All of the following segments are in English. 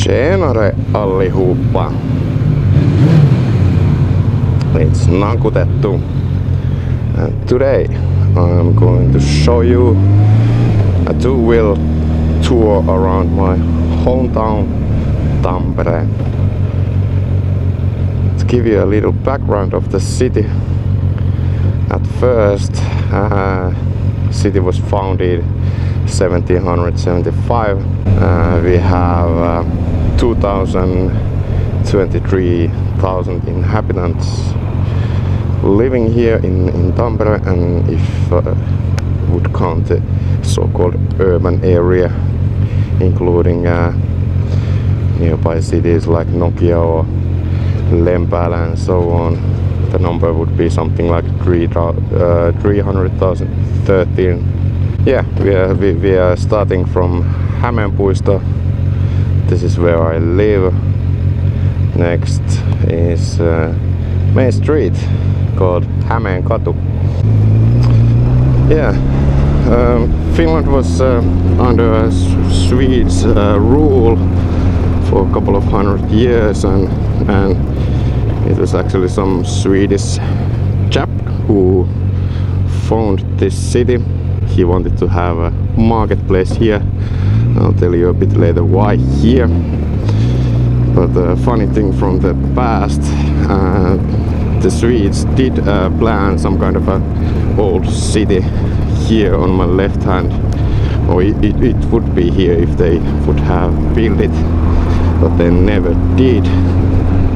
Tjenare allihopa! It's Nakutettu, and today I'm going to show you a two-wheel tour around my hometown Tampere. To give you a little background of the city, at first city was founded 1775. We have 23,000 inhabitants living here in Tampere, and if would count the so-called urban area, including nearby cities like Nokia or Lempäälä and so on, the number would be something like 300,013. Yeah, we are starting from Hämeenpuisto. This is where I live. Next is main street called Hämeenkatu. Yeah, Finland was under Swedes rule for a couple of 100 years, and it was actually some Swedish chap who founded this city. He wanted to have a marketplace here. I'll tell you a bit later why here. But the funny thing from the past, the Swedes did plan some kind of a old city here on my left hand, or it would be here if they would have built it, but they never did.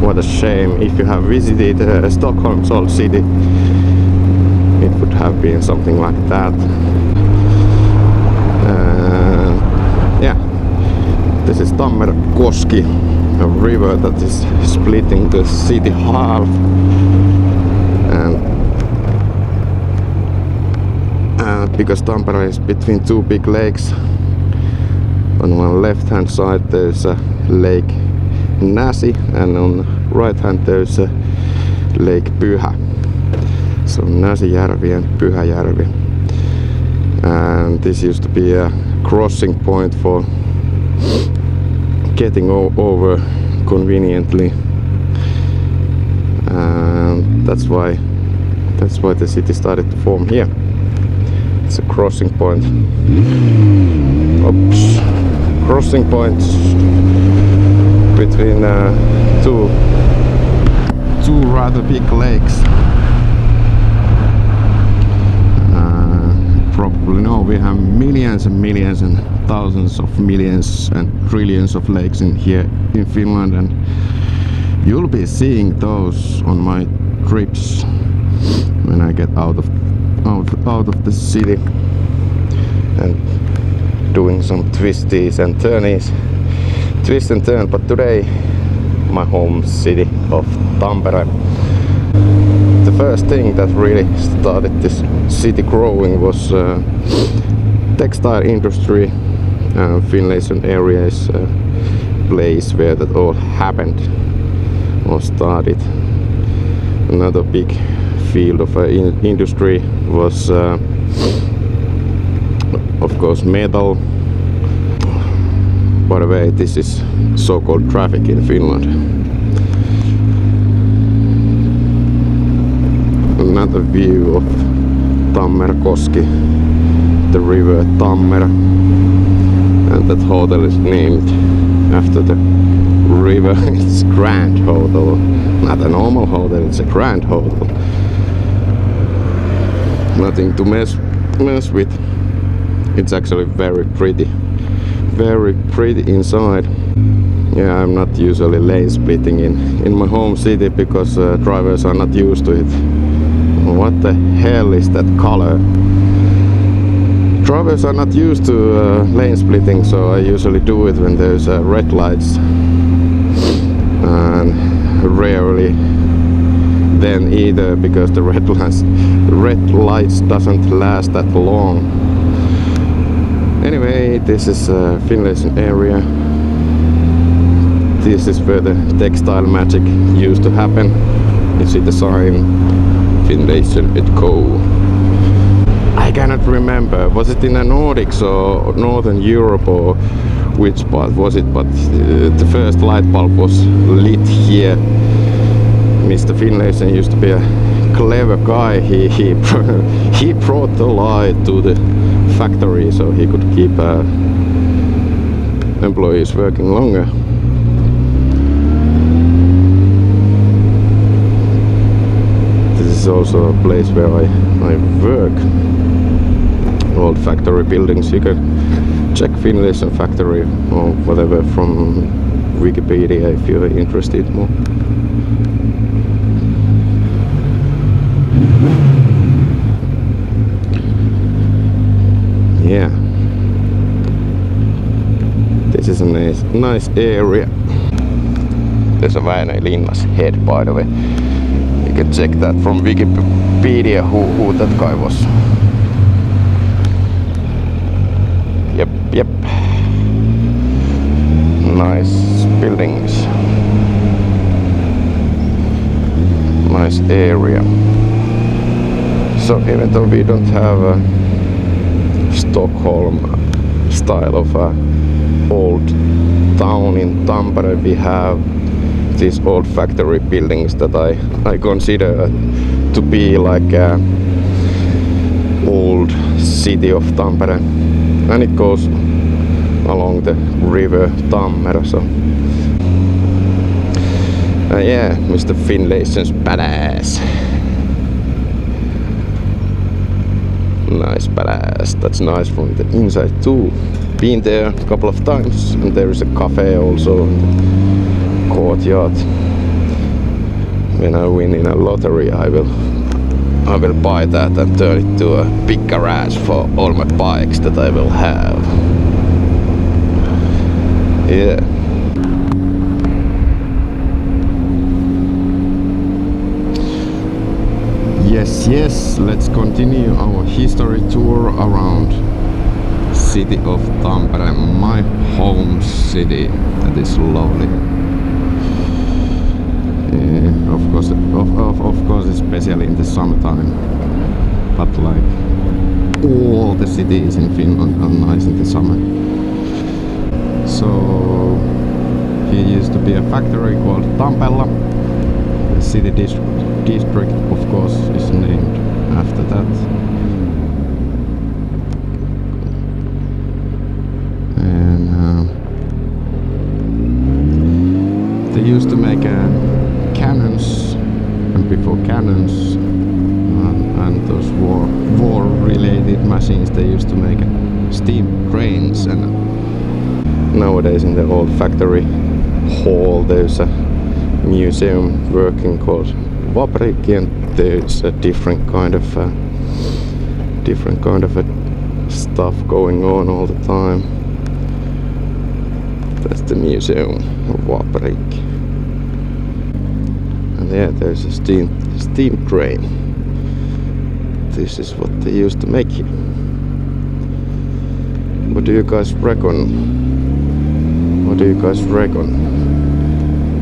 What a shame. If you have visited Stockholm's old city, it would have been something like that. Yeah, this is Tammerkoski, a river that is splitting the city half, and because Tampere is between two big lakes, on one left hand side there's a lake Näsi, and on the right hand there's a lake Pyhä. So Näsijärvi and Pyhäjärvi. And this used to be a crossing point for getting over conveniently, and that's why the city started to form here. It's a crossing point. Oops. Crossing points between two rather big lakes. Probably know we have millions and millions and thousands of millions and trillions of lakes in here in Finland, and you'll be seeing those on my trips when I get out of the city and doing some twists and turns. But today my home city of Tampere. The first thing that really started this city growing was textile industry. Finlayson area is a place where that all happened or started. Another big field of industry was of course metal. By the way, this is so-called traffic in Finland. Another view of Tammerkoski, the river Tammere, and that hotel is named after the river. It's Grand Hotel, not a normal hotel, it's a Grand Hotel. Nothing to mess with. It's actually very pretty inside. Yeah, I'm not usually lane splitting in my home city because drivers are not used to it. What the hell is that color? Drivers are not used to lane splitting, so I usually do it when there's red lights, and rarely then either, because the red lights doesn't last that long. Anyway, this is Finlayson area. This is where the textile magic used to happen. You see the sign Finlayson & Co. I cannot remember, was it in the Nordics or Northern Europe or which part was it, but the first light bulb was lit here. Mr. Finlayson used to be a clever guy. He he brought the light to the factory so he could keep employees working longer. This is also a place where I work. Old factory buildings. You can check Finlayson factory or whatever from Wikipedia if you're interested more. Yeah, this is a nice area. There's a Väinö Linnas head, by the way. You can check that from Wikipedia who that guy was. Yep. Nice buildings. Nice area. So even though we don't have a Stockholm style of old town in Tampere, we have these old factory buildings that I consider to be like a old city of Tampere, and it goes along the river Tampere. So yeah, Mr. Finlayson's badass. Nice badass. That's nice from the inside too. Been there a couple of times, and there is a cafe also in the courtyard. When I win in a lottery, I will buy that and turn it to a big garage for all my bikes that I will have. Yeah. Yes, let's continue our history tour around city of Tampere, my home city. That is lovely. Yeah, of course, especially in the summertime. But like all the cities in Finland are nice in the summer. So here used to be a factory called Tampella. The city district, of course, is named after that. And they used to make cannons, and before cannons and those war-related machines, they used to make steam cranes. And nowadays in the old factory hall there's a museum working called Vaprikki, and there's a different kind of stuff going on all the time. That's the museum of Vaprikki. And yeah, there's a steam crane. This is what they used to make here. What do you guys reckon?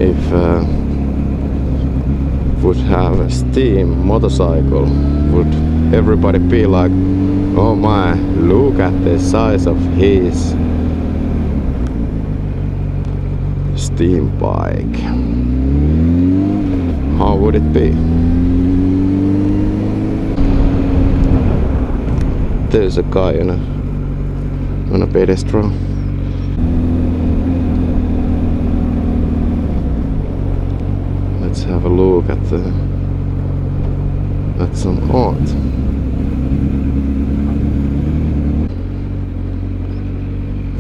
If would have a steam motorcycle, would everybody be like, oh my, look at the size of his steam bike? How would it be? There's a guy on a pedestal. Let's have a look at some art.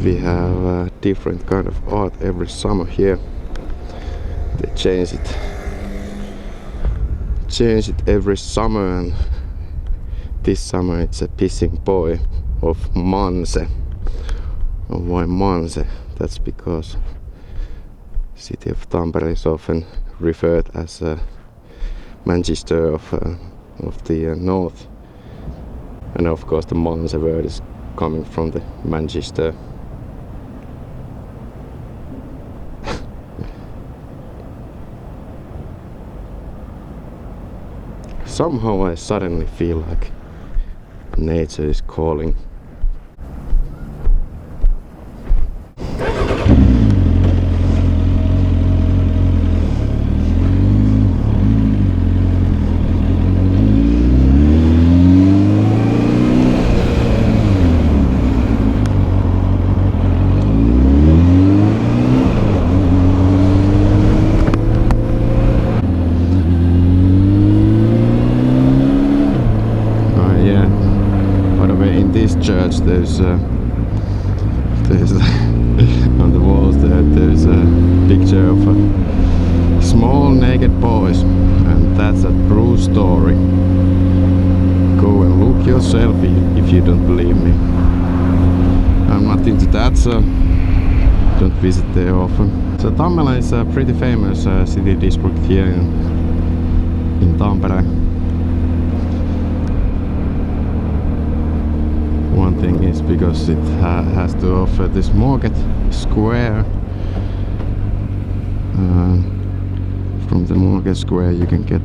We have a different kind of art every summer here. They change it every summer, and this summer it's a pissing boy of Manse. And why Manse? That's because city of Tampere is often referred as Manchester of the north, and of course the Manse word is coming from the Manchester. Somehow I suddenly feel like nature is calling. there's on the walls there's a picture of small naked boys, and that's a true story. Go and look yourself if you don't believe me. I'm not into that, so don't visit there often. So Tammela is a pretty famous city district here in Tampere. One thing is because it has to offer this market square. From the market square you can get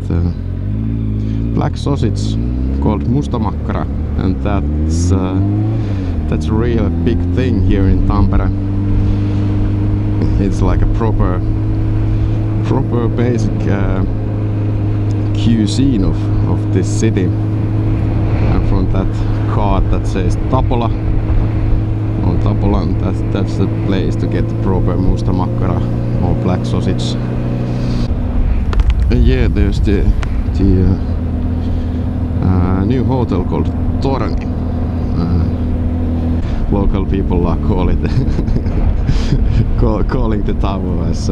black sausage called mustamakkara, and that's a real big thing here in Tampere. It's like a proper basic cuisine of this city. And from that card that says Tapola on Tapola, that's the place to get the proper mustamakkara or black sausage. And yeah, there's the new hotel called Torni. Local people call it calling the tower as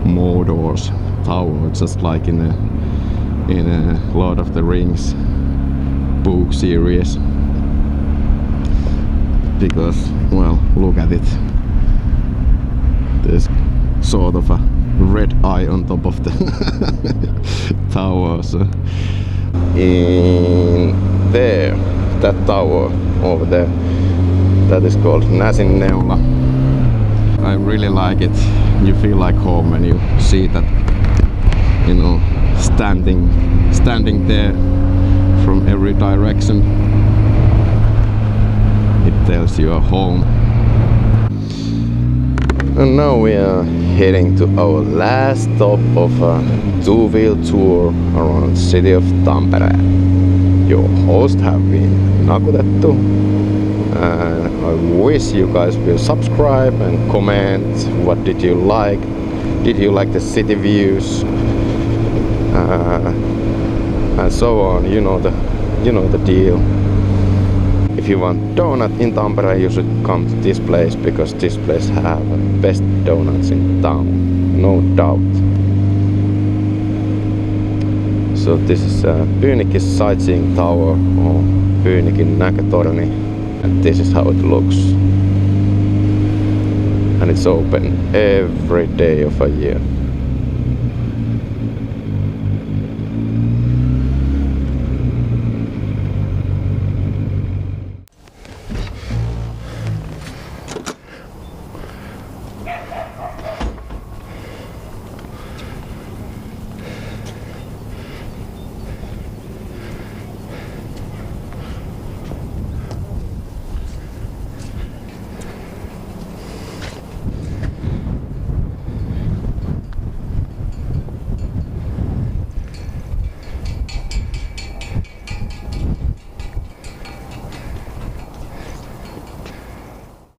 Mordor's tower, just like in a Lord of the Rings book series. Because, well, look at it. There's sort of a red eye on top of the tower. So in there, that tower over there, that is called Näsinneula. I really like it. You feel like home when you see that, you know, standing there from every direction. It tells you are home. And now we are heading to our last stop of a two-wheel tour around the city of Tampere. Your host have been Nakutettu. I wish you guys will subscribe and comment. What did you like? Did you like the city views? And so on. You know the deal. If you want donut in Tampere, you should come to this place, because this place have the best donuts in town, no doubt. So this is Pyynikki's sightseeing tower, or Pyynikin näkötorni, and this is how it looks. And it's open every day of a year.